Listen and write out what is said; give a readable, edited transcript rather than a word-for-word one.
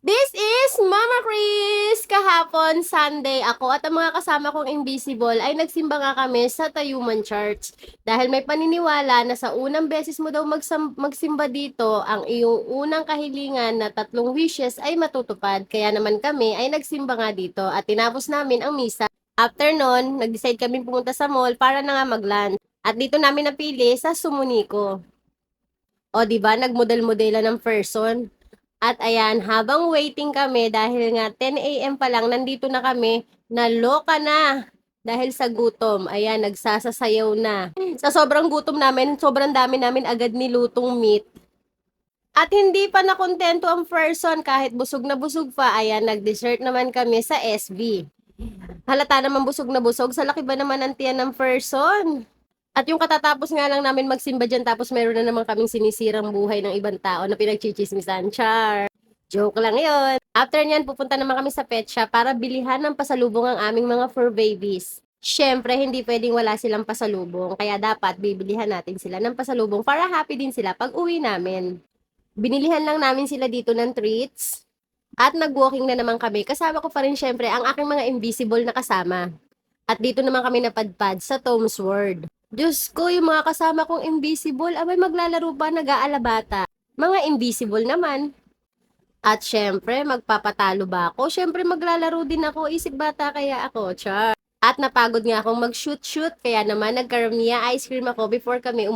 This is Mama Chris! Kahapon, Sunday, ako at ang mga kasama kong invisible ay nagsimba nga kami sa Tayuman Church. Dahil may paniniwala na sa unang beses mo daw magsimba dito, ang iyong unang kahilingan na 3 wishes ay matutupad. Kaya naman kami ay nagsimba nga dito at tinapos namin ang misa. After nun, nag-decide kami pumunta sa mall para na nga mag-lunch. At dito namin napili sa Sumunico. O, di ba? Nagmodel-modela ng person. At ayan, habang waiting kami dahil nga 10 a.m. pa lang, nandito na kami, naloka na dahil sa gutom. Ayan, nagsasasayaw na. Sa sobrang gutom namin, sobrang dami namin agad nilutong meat. At hindi pa nakontento ang person kahit busog na busog pa. Ayan, nag-dessert naman kami sa SB. Halata naman busog na busog. Sa laki ba naman ang tiyan ng person? At yung katatapos nga lang namin magsimba dyan, tapos meron na naman kaming sinisirang buhay ng ibang tao na pinagchichismisan. Char! Joke lang yon. After nyan, pupunta naman kami sa pet shop para bilihan ng pasalubong ang aming mga fur babies. Siyempre, hindi pwedeng wala silang pasalubong, kaya dapat bibilihan natin sila ng pasalubong para happy din sila pag uwi namin. Binilihan lang namin sila dito ng treats. At nag-walking na naman kami. Kasama ko pa rin syempre ang aking mga invisible na kasama. At dito naman kami napadpad sa Tom's World. Diyos ko, yung mga kasama kong invisible, abay maglalaro pa, nag-aalabata. Mga invisible naman. At syempre, magpapatalo ba ako? Syempre, maglalaro din ako. Isip bata kaya ako, char. At napagod nga akong mag-shoot-shoot, kaya naman nagkaramiya ice cream ako before kami